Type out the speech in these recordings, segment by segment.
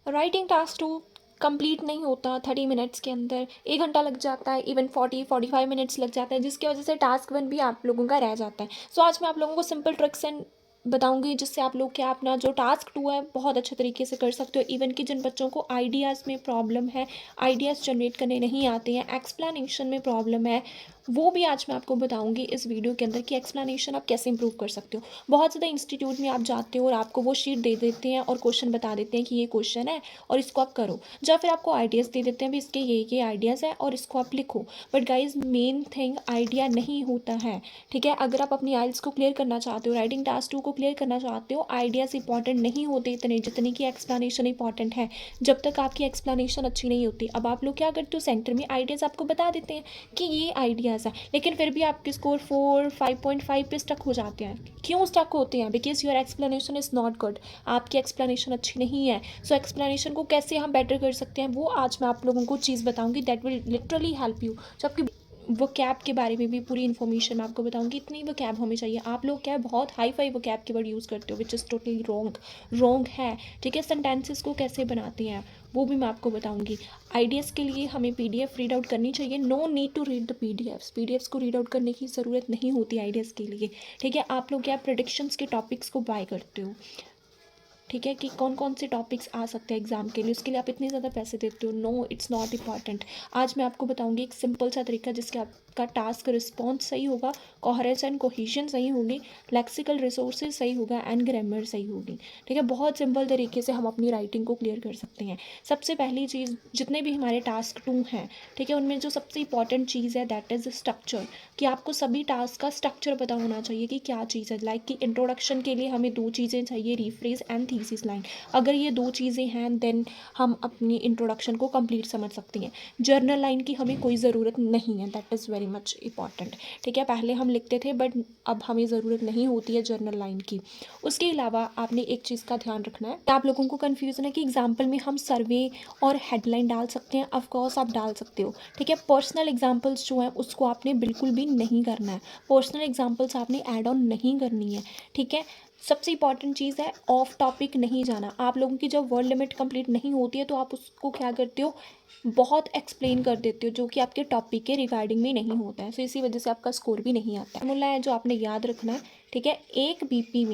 Writing task 2 complete नहीं होता 30 minutes के अंदर, 1 घंटा लग जाता है, इवन 45 मिनट्स लग जाता है, जिसकी वजह से टास्क 1 भी आप लोगों का रह जाता है। सो आज मैं आप लोगों को सिंपल ट्रिक्स एंड बताऊंगी जिससे आप लोग क्या अपना जो टास्क 2 है बहुत अच्छे तरीके से कर सकते हो। इवन कि जिन बच्चों को आइडियाज़ में प्रॉब्लम है, आइडियाज़ जनरेट करने नहीं आते हैं, एक्सप्लेनेशन में प्रॉब्लम है, वो भी आज मैं आपको बताऊंगी इस वीडियो के अंदर कि एक्सप्लेनेशन आप कैसे इंप्रूव कर सकते हो। बहुत ज़्यादा इंस्टीट्यूट में आप जाते हो और आपको वो शीट दे देते हैं और क्वेश्चन बता देते हैं कि ये क्वेश्चन है और इसको आप करो, या फिर आपको आइडियाज़ दे देते हैं भी इसके ये आइडियाज़ है और इसको आप लिखो। But guys main thing idea नहीं होता है, ठीक है। अगर आप अपनी आइल्स को क्लियर करना चाहते हो, राइटिंग टास्क 2 को क्लियर करना चाहते हो, आइडियाज़ इंपॉर्टेंट नहीं होते इतने जितने की एक्सप्लेनेशन इंपॉर्टेंट है। जब तक आपकी एक्सप्लेनेशन अच्छी नहीं होती, अब आप लोग क्या करते हो, सेंटर में आइडियाज़ आपको बता देते हैं कि ये आइडियाज़ है, लेकिन फिर भी आपके स्कोर 4 5.5 पे स्टक हो जाते हैं। क्यों स्टक होते हैं? Because your explanation is not good, आपकी एक्सप्लेनेशन अच्छी नहीं है। सो एक्सप्लेनेशन को कैसे हम बेटर कर सकते हैं वो आज मैं आप लोगों को चीज़ बताऊंगी that will literally help you. जो आपकी वो कैब के बारे में भी पूरी इन्फॉर्मेशन मैं आपको बताऊंगी। इतनी वो कैब हमें चाहिए। आप लोग क्या है बहुत हाई फाई वो कैब के वर्ड यूज़ करते हो विच इज़ टोटली रॉन्ग है, ठीक है। सेंटेंसेस को कैसे बनाते हैं वो भी मैं आपको बताऊंगी। आइडियाज़ के लिए हमें पीडीएफ रीड आउट करनी चाहिए। No need to read the PDFs को रीड आउट करने की ज़रूरत नहीं होती आइडियाज़ के लिए, ठीक है। आप लोग क्या प्रेडिक्शंस के टॉपिक्स को बाय करते हो, ठीक है, कि कौन कौन से टॉपिक्स आ सकते हैं एग्जाम के लिए, उसके लिए आप इतने ज़्यादा पैसे देते हो। No, it's not important. आज मैं आपको बताऊंगी एक सिंपल सा तरीका जिसके आपका टास्क रिस्पॉन्स सही होगा, कोहेरेंस एंड कोहेजन सही होगी, लेक्सिकल रिसोर्सेज सही होगा एंड ग्रामर सही होगी, ठीक है। बहुत सिंपल तरीके से हम अपनी राइटिंग को क्लियर कर सकते हैं। सबसे पहली चीज़, जितने भी हमारे टास्क 2 हैं, ठीक है, उनमें जो सबसे इंपॉर्टेंट चीज़ है दैट इज़ स्ट्रक्चर, कि आपको सभी टास्क का स्ट्रक्चर पता होना चाहिए कि क्या चीज़ है। लाइक कि इंट्रोडक्शन के लिए हमें 2 चीज़ें चाहिए, रीफ्रेज एंड थीसिस लाइन। अगर ये 2 चीज़ें हैं देन हम अपनी इंट्रोडक्शन को कंप्लीट समझ सकते हैं। जर्नल लाइन की हमें कोई ज़रूरत नहीं है, that is very much important, ठीक है। पहले हम लिखते थे बट अब हमें ज़रूरत नहीं होती है जर्नल लाइन की। उसके अलावा आपने एक चीज़ का ध्यान रखना है, आप लोगों को कन्फ्यूज़न है कि एग्जाम्पल में हम सर्वे और हेडलाइन डाल सकते हैं। ऑफकोर्स आप डाल सकते हो, ठीक है। पर्सनल एग्जाम्पल्स जो हैं उसको आपने बिल्कुल भी नहीं करना है। पर्सनल एग्जाम्पल्स आपने ऐड ऑन नहीं करनी है, ठीक है। सबसे इंपॉर्टेंट चीज़ है ऑफ टॉपिक नहीं जाना। आप लोगों की जब वर्ड लिमिट कंप्लीट नहीं होती है तो आप उसको क्या करते हो, बहुत एक्सप्लेन कर देते हो जो कि आपके टॉपिक के रिगार्डिंग में नहीं होता है। सो इसी वजह से आपका स्कोर भी नहीं आता है। फॉर्मूला है जो आपने याद रखना है, ठीक है। एक बीपी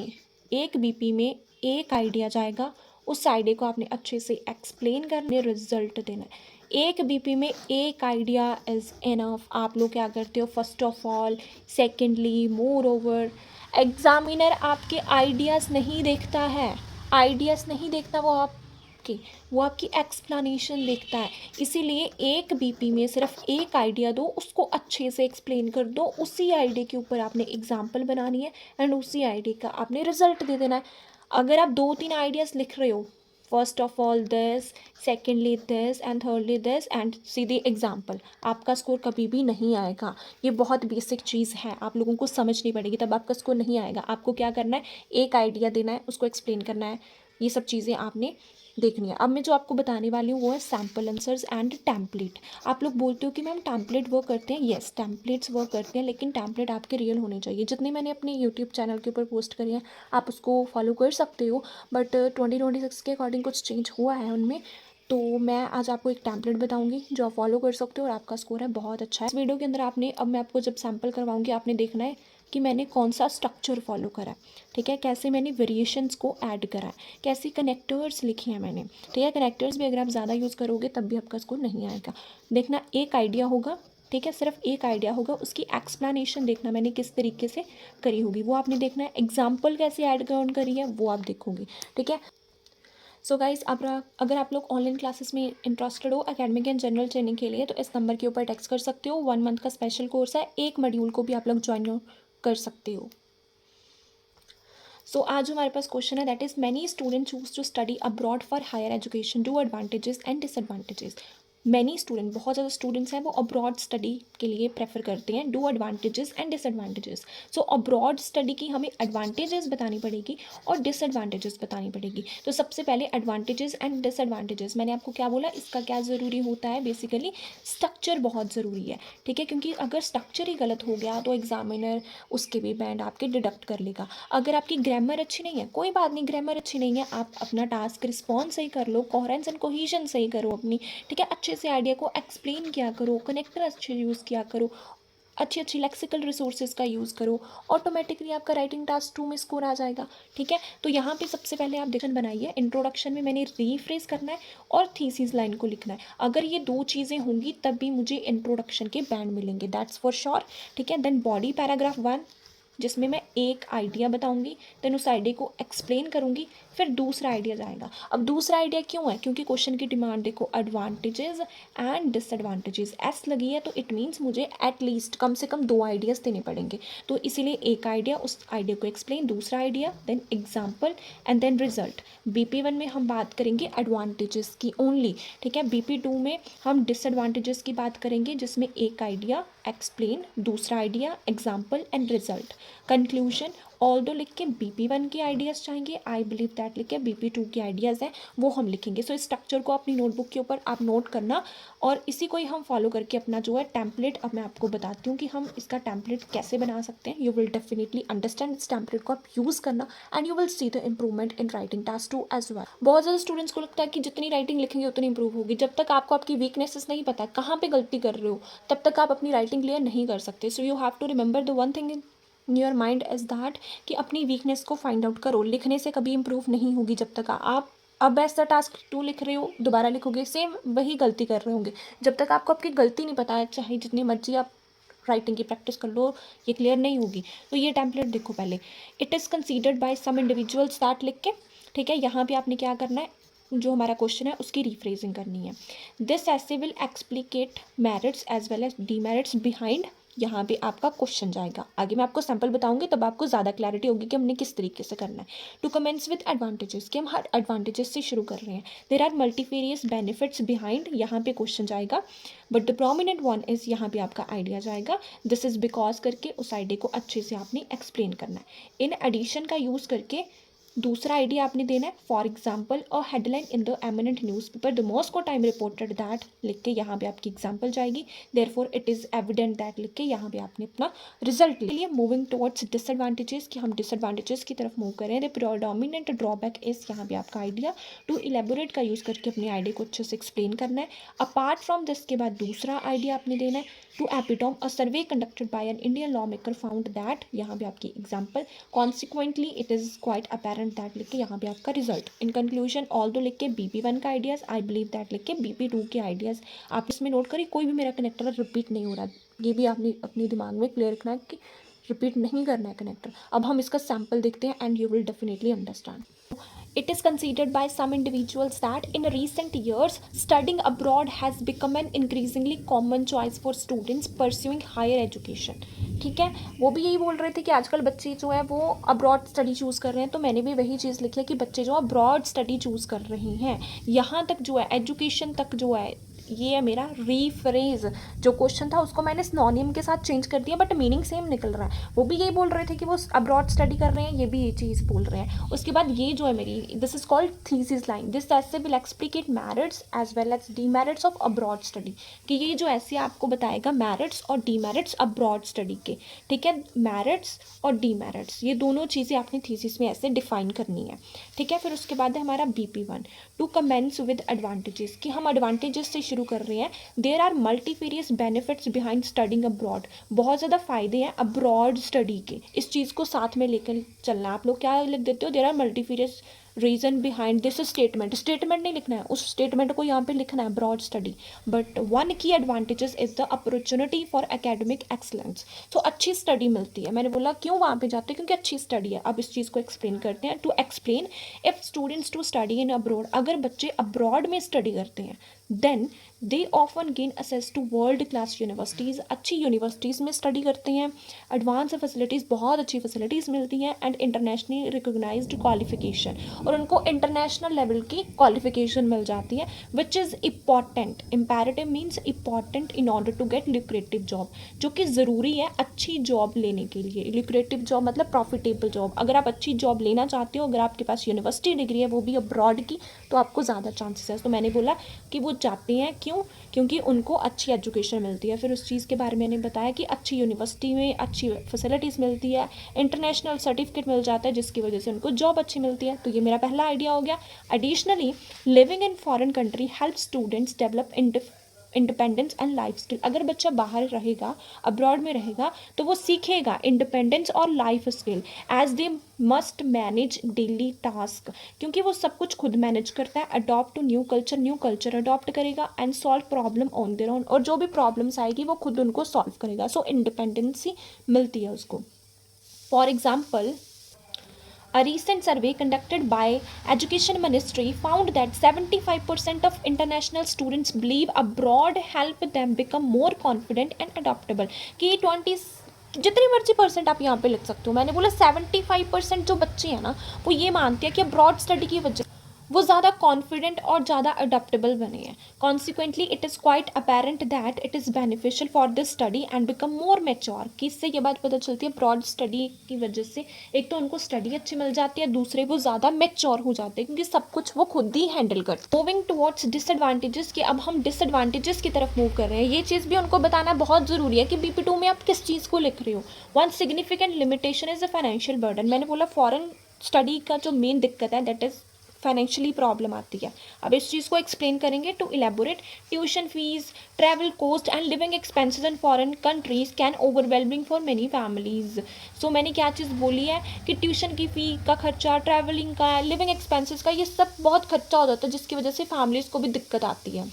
में एक आइडिया जाएगा, उस आइडिया को आपने अच्छे से एक्सप्लेन करने रिजल्ट देना है। एक बीपी में एक आइडिया इज़ इनफ। आप लोग क्या करते हो, first of all, secondly, more over, examiner आपके आइडियाज़ नहीं देखता है, आइडियाज़ नहीं देखता वो आपकी एक्सप्लेनेशन देखता है। इसीलिए एक बीपी में सिर्फ एक आइडिया दो, उसको अच्छे से एक्सप्लेन कर दो, उसी आइडिया के ऊपर आपने एग्जाम्पल बनानी है एंड उसी आइडिया का आपने रिजल्ट दे देना है। अगर आप 2-3 आइडियाज़ लिख रहे हो, first of all this, secondly this and thirdly this and Sidhi example, आपका स्कोर कभी भी नहीं आएगा। ये बहुत बेसिक चीज़ है, आप लोगों को समझनी पड़ेगी तब आपका स्कोर नहीं आएगा। आपको क्या करना है, एक आइडिया देना है, उसको एक्सप्लेन करना है, ये सब चीज़ें आपने देखनी है। अब मैं जो आपको बताने वाली हूँ वो है सैम्पल आंसर्स एंड टैम्पलेट। आप लोग बोलते हो कि मैम टैम्पलेट वर्क करते हैं, येस टैम्पलेट्स वर्क करते हैं, लेकिन टैम्पलेट आपके रियल होने चाहिए। जितने मैंने अपने यूट्यूब चैनल के ऊपर पोस्ट करे हैं आप उसको फॉलो कर सकते हो, बट 2026 के अकॉर्डिंग कुछ चेंज हुआ है उनमें। तो मैं आज आपको एक टैम्पलेट बताऊंगी जो आप फॉलो कर सकते हो और आपका स्कोर है बहुत अच्छा है। इस वीडियो के अंदर आपने, अब मैं आपको जब सैम्पल करवाऊंगी आपने देखना है कि मैंने कौन सा स्ट्रक्चर फॉलो करा है, ठीक है, कैसे मैंने वेरिएशंस को ऐड करा है, कैसे कनेक्टर्स लिखे हैं मैंने, ठीक है। कनेक्टर्स भी अगर आप ज़्यादा यूज़ करोगे तब भी आपका स्कोर नहीं आएगा। देखना, एक आइडिया होगा, ठीक है, सिर्फ एक आइडिया होगा, उसकी एक्सप्लेनेशन देखना मैंने किस तरीके से करी होगी वो आपने देखना है। एग्जाम्पल कैसे ऐड ऑन करी है वो आप देखोगे, ठीक है। सो गाइज, अब अगर आप लोग ऑनलाइन क्लासेस में इंटरेस्टेड हो एकेडमिक एंड जनरल ट्रेनिंग के लिए तो इस नंबर के ऊपर टेक्स्ट कर सकते हो। 1 मंथ का स्पेशल कोर्स है, एक मॉड्यूल को भी आप लोग ज्वाइन कर सकते हो। सो आज हमारे पास क्वेश्चन है that is many student choose to study abroad for higher education, do advantages and disadvantages. Many student, बहुत ज़्यादा स्टूडेंट्स हैं वो अब्रॉड स्टडी के लिए प्रेफर करते हैं। Do advantages and disadvantages. So abroad study की हमें एडवांटेजेस बतानी पड़ेगी और डिसएडवांटेजेस बतानी पड़ेगी। तो सबसे पहले एडवांटेजेस एंड डिसएडवांटेजेस, मैंने आपको क्या बोला, इसका क्या ज़रूरी होता है, बेसिकली स्ट्रक्चर बहुत ज़रूरी है, ठीक है, क्योंकि अगर स्ट्रक्चर ही गलत हो गया तो एग्जामिनर उसके भी बैंड आपके डिडक्ट कर लेगा। अगर आपकी ग्रामर अच्छी नहीं है, कोई बात नहीं, ग्रामर अच्छी नहीं है, आप अपना टास्क रिस्पॉन्स सही कर लो, कोहेरेंस एंड कोहेजन सही करो अपनी, ठीक है, अच्छे से आइडिया को एक्सप्लेन किया करो, कनेक्टर अच्छे यूज़ किया करो, अच्छी अच्छी लेक्सिकल रिसोर्सेज का यूज़ करो, ऑटोमेटिकली आपका राइटिंग टास्क 2 में स्कोर आ जाएगा, ठीक है। तो यहाँ पे सबसे पहले आप डिक्शन बनाइए। इंट्रोडक्शन में मैंने रीफ्रेज करना है और थीसिस लाइन को लिखना है। अगर ये 2 चीज़ें होंगी तब भी मुझे इंट्रोडक्शन के बैंड मिलेंगे, दैट्स फॉर श्योर, ठीक है। देन बॉडी पैराग्राफ 1, जिसमें मैं एक आइडिया बताऊंगी, देन उस आइडिया को एक्सप्लेन करूंगी, फिर दूसरा आइडिया जाएगा। अब दूसरा आइडिया क्यों है, क्योंकि क्वेश्चन की डिमांड देखो, एडवांटेजेस एंड डिसएडवांटेजेस, एस लगी है तो इट मीन्स मुझे एटलीस्ट कम से कम 2 आइडियाज़ देने पड़ेंगे। तो इसीलिए एक आइडिया, उस आइडिया को एक्सप्लेन, दूसरा idea, then example and then result. BP1 में हम बात करेंगे एडवांटेजेस की ओनली, ठीक है। BP2 में हम डिसएडवांटेजेस की बात करेंगे, जिसमें एक आइडिया, एक्सप्लेन, दूसरा idea, example and result. Conclusion, although लिख के BP1 के आइडियाज़ चाहेंगे, आई बिलीव दैट लिख के BP2 के आइडियाज़ हैं वो हम लिखेंगे। सो इस स्ट्रक्चर को अपनी नोटबुक के ऊपर आप नोट करना, और इसी को ही हम फॉलो करके अपना जो है टेम्पलेट, अब मैं आपको बताती हूँ कि हम इसका टेम्पलेट कैसे बना सकते हैं। यू विल डेफिनेटली अंडरस्टैंड इस टेम्पलेट को आप यूज़ करना and you will see the improvement in writing task 2 as well. बहुत ज़्यादा स्टूडेंट्स को लगता है कि जितनी राइटिंग लिखेंगे उतनी इंप्रूव होगी। जब तक आपको आपकी वीकनेसेस नहीं पता कहाँ पे गलती कर रहे हो, तब तक आप अपनी राइटिंग क्लियर नहीं कर सकते। So you have to remember the one thing in your mind is that कि अपनी वीकनेस को फाइंड आउट करो। लिखने से कभी इंप्रूव नहीं होगी जब तक आप अब ऐसा टास्क 2 लिख रहे हो, दोबारा लिखोगे सेम वही गलती कर रहे होंगे। जब तक आपको आपकी गलती नहीं पता है, चाहे जितनी मर्जी आप राइटिंग की प्रैक्टिस कर लो, ये क्लियर नहीं होगी। तो ये टेम्पलेट देखो पहले, it is considered by some individuals that लिख के, ठीक है। यहाँ पे आपने क्या करना है, जो हमारा क्वेश्चन है उसकी रिफ्रेजिंग करनी है। This essay will explicate merits as well as demerits behind, यहाँ पे आपका क्वेश्चन जाएगा। आगे मैं आपको सैम्पल बताऊंगी तब आपको ज़्यादा क्लैरिटी होगी कि हमने किस तरीके से करना है। टू कमेंस विद एडवांटेजेस, कि हम हर एडवांटेजेस से शुरू कर रहे हैं। There are multifarious benefits behind, यहाँ पे क्वेश्चन जाएगा, but the prominent one is, यहाँ पे आपका आइडिया जाएगा। दिस इज़ बिकॉज करके उस आइडिया को अच्छे से आपने एक्सप्लेन करना है। इन एडिशन का यूज़ करके दूसरा आइडिया आपने देना है। फॉर एग्जाम्पल, और headline in the eminent newspaper the Moscow time reported that लिख के यहाँ पे आपकी एग्जाम्पल जाएगी। Therefore it is evident that लिख के यहाँ पे आपने अपना रिजल्ट ले लिया। मूविंग टुवर्ड्स डिसएडवांटेजेस, कि हम डिसएडवांटेजेस की तरफ मूव करें। द प्रोडोमिनेंट ड्रॉबैक इज, यहाँ पे आपका आइडिया। टू इलेबोरेट का यूज़ करके अपने आइडिया को अच्छे से एक्सप्लेन करना है। अपार्ट फ्रॉम दिस के बाद दूसरा आइडिया आपने देना है। To epitome, a survey conducted by an Indian law maker found that, यहाँ पे आपकी example. Consequently it is quite apparent that लिख के यहाँ पे आपका रिजल्ट। इन कंक्लूजन, ऑल्दो लिख के BP1 का आइडियाज़, आई बिलीव दैट लिख के BP2 के आइडियाज़। आप इसमें नोट करिए, कोई भी मेरा कनेक्टर रिपीट नहीं हो रहा, ये भी आपने अपने दिमाग में क्लियर रखना है कि रिपीट नहीं करना है कनेक्टर। अब हम इसका सैम्पल देखते हैं and you will definitely understand. It is considered by some individuals that in recent years, studying abroad has become an increasingly common choice for students pursuing higher education. ठीक है, वो भी यही बोल रहे थे कि आजकल बच्चे जो है वो अब्रॉड स्टडी चूज़ कर रहे हैं। तो मैंने भी वही चीज़ लिखी है कि बच्चे जो अब्रॉड स्टडी चूज़ कर रहे हैं। यहाँ तक जो है एजुकेशन तक जो है, ये है मेरा रीफ्रेज। जो क्वेश्चन था उसको मैंने सिनोनिम के साथ चेंज कर दिया, बट मीनिंग सेम निकल रहा है। वो भी यही बोल रहे थे कि वो अब्रॉड स्टडी कर रहे हैं, ये भी ये चीज़ बोल रहे हैं। उसके बाद ये जो है मेरी, this is called thesis line. This essay will explicate merits as well as demerits of abroad study, कि ये जो ऐसे आपको बताएगा मेरिट्स और डीमेरिट्स अब्रॉड स्टडी के, ठीक है। मेरिट्स और डीमेरिट्स ये दोनों चीज़ें आपने थीसिस में ऐसे डिफाइन करनी है, ठीक है। फिर उसके बाद है हमारा BP1, to commence with advantages, कि हम एडवांटेजेस से शुरू कर रहे हैं। There are multifarious benefits behind studying abroad, बहुत ज़्यादा फ़ायदे हैं अब्रॉड स्टडी के। इस चीज़ को साथ में लेकर चलना। आप लोग क्या लिख देते हो, there are multifarious reason behind this statement. Statement नहीं लिखना है, उस स्टेटमेंट को यहाँ पे लिखना है ब्रॉड स्टडी। बट वन की advantages is the opportunity for academic excellence. तो अच्छी स्टडी मिलती है। मैंने बोला क्यों वहाँ पे जाते हैं, क्योंकि अच्छी स्टडी है। अब इस चीज़ को एक्सप्लेन करते हैं। To explain, if students to study in abroad, अगर बच्चे अब्रॉड में स्टडी करते हैं, then they often gain access to world class universities, अच्छी यूनिवर्सिटीज़ में स्टडी करते हैं। एडवांस फैसिलिटीज़, बहुत अच्छी फैसिलिटीज़ मिलती हैं। एंड इंटरनेशनली रिकोगनाइज्ड क्वालिफिकेशन, और उनको इंटरनेशनल लेवल की क्वालिफिकेशन मिल जाती है, which is important. Imperative means important in order to get lucrative job, जो कि ज़रूरी है अच्छी जॉब लेने के लिए। लुक्रेटिव जॉब मतलब प्रॉफिटेबल जॉब। अगर आप अच्छी जॉब लेना चाहते हो, अगर आपके पास यूनिवर्सिटी डिग्री है वो भी अब्रॉड की, तो आपको ज़्यादा चांसेस है। तो मैंने बोला कि वो चाहते हैं, क्यों? क्योंकि उनको अच्छी एजुकेशन मिलती है। फिर उस चीज़ के बारे में मैंने बताया कि अच्छी यूनिवर्सिटी में अच्छी फैसिलिटीज़ मिलती है, इंटरनेशनल सर्टिफिकेट मिल जाता है, जिसकी वजह से उनको जॉब अच्छी मिलती है। तो ये मेरा पहला आइडिया हो गया। Additionally, living in foreign country help students develop independence and life skill. अगर बच्चा बाहर रहेगा, अब्रॉड में रहेगा, तो वो सीखेगा इंडिपेंडेंस और life skill, as they must manage daily task, क्योंकि वो सब कुछ खुद मैनेज करता है। Adopt to new culture adopt करेगा, and solve problem on their own, और जो भी प्रॉब्लम्स आएगी वो खुद उनको सॉल्व करेगा। सो इंडिपेंडेंसी मिलती है उसको। For example, a recent survey conducted by Education Ministry found that 75% of international students believe abroad help them become more confident and adaptable। कि 20 जितनी मर्जी परसेंट आप यहाँ पे लिख सकते हो, मैंने बोला 75% जो बच्चे हैं ना, वो ये मानते हैं कि अब्रॉड स्टडी की वजह वो ज़्यादा कॉन्फिडेंट और ज़्यादा अडेप्टेबल बने हैं। Consequently it is quite apparent that it is beneficial for this study and become more mature. कि इससे ये बात पता चलती है ब्रॉड स्टडी की वजह से एक तो उनको स्टडी अच्छी मिल जाती है, दूसरे वो ज़्यादा मैच्योर हो जाते हैं क्योंकि सब कुछ वो खुद ही हैंडल करते हैं। मूविंग टुवर्ड्स डिसएडवांटेजेस, कि अब हम डिसएडवांटेजेस की तरफ मूव कर रहे हैं। ये चीज़ भी उनको बताना बहुत ज़रूरी है कि BP2 में आप किस चीज़ को लिख रहे हो। One significant limitation is a financial burden. मैंने बोला फॉरेन स्टडी का जो मेन दिक्कत है दैट इज़ फाइनेंशियली प्रॉब्लम आती है। अब इस चीज़ को एक्सप्लेन करेंगे। To elaborate, tuition fees, travel cost and living expenses in foreign countries can overwhelming for many families. So मैंने क्या चीज़ बोली है कि ट्यूशन की फ़ी का खर्चा, ट्रैवलिंग का, लिविंग एक्सपेंसेस का, ये सब बहुत खर्चा हो जाता है, जिसकी वजह से फैमिलीज़ को भी दिक्कत आती है।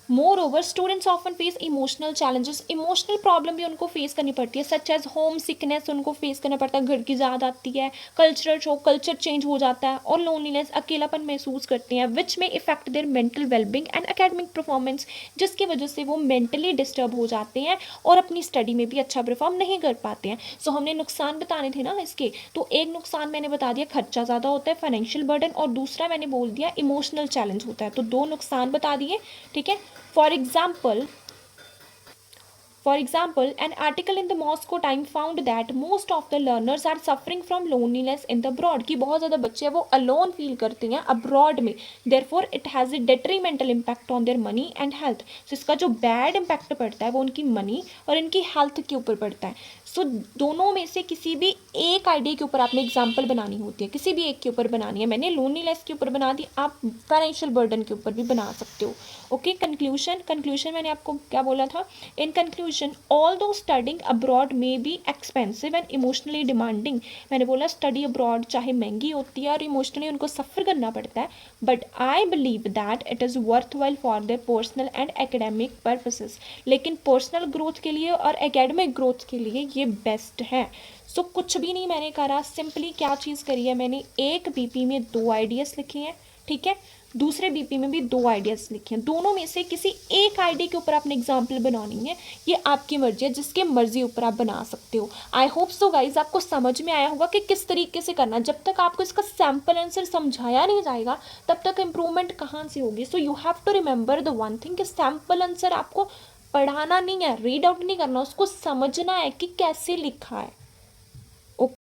More over, students often face emotional challenges. Emotional problem भी उनको फेस करनी पड़ती है, सच एज होम सिकनेस उनको फेस करना पड़ता है, घर की याद आती है, कल्चरल शॉक, कल्चर चेंज हो जाता है, और लोनलीनेस, अकेलापन महसूस करते हैं, विच में effect their mental wellbeing and academic performance, जिसकी वजह से वो मेंटली डिस्टर्ब हो जाते हैं और अपनी स्टडी में भी अच्छा परफॉर्म नहीं कर पाते हैं। सो हमने नुकसान बताने थे ना इसके, तो एक नुकसान मैंने बता दिया खर्चा ज़्यादा होता है, फाइनेंशियल बर्डन, और दूसरा मैंने बोल दिया इमोशनल चैलेंज होता है। तो दो नुकसान बता दिए, ठीक है। For example, an article in the Moscow Times found that most of the learners are suffering from loneliness in the abroad। कि बहुत ज़्यादा बच्चे वो alone feel करते हैं abroad में। Therefore, it has a detrimental impact on their money and health। So इसका जो bad impact पड़ता है वो उनकी money और इनकी health के ऊपर पड़ता है। सो दोनों में से किसी भी एक आइडिया के ऊपर आपने एग्जाम्पल बनानी होती है, किसी भी एक के ऊपर बनानी है। मैंने लोनलीनेस के ऊपर बना दी, आप फाइनेंशियल बर्डन के ऊपर भी बना सकते हो। ओके, कंक्लूशन मैंने आपको क्या बोला था। इन कंक्लूजन, ऑल दो स्टडिंग अब्रॉड में be expensive and emotionally demanding. मैंने बोला स्टडी अब्रॉड चाहे महंगी होती है और इमोशनली उनको सफ़र करना पड़ता है, but I believe that it is worth while for their personal and academic purposes. लेकिन पर्सनल ग्रोथ के लिए और एकेडमिक ग्रोथ के लिए ये बेस्ट है। सो कुछ भी नहीं मैंने करा, सिंपली क्या चीज़ करी है, मैंने एक BP में 2 आइडियाज़ लिखे हैं, ठीक है, दूसरे BP में भी 2 आइडियाज़ लिखे हैं। दोनों में से किसी एक आइडिया के ऊपर आपने एग्जाम्पल बनानी है, ये आपकी मर्जी है, जिसके मर्जी ऊपर आप बना सकते हो। आई होप सो गाइज आपको समझ में आया होगा कि किस तरीके से करना। जब तक आपको इसका सैम्पल आंसर समझाया नहीं जाएगा तब तक इम्प्रूवमेंट कहाँ से होगी। So you have to remember the one thing कि सैम्पल आंसर आपको पढ़ाना नहीं है, रीड आउट नहीं करना, उसको समझना है कि कैसे लिखा है।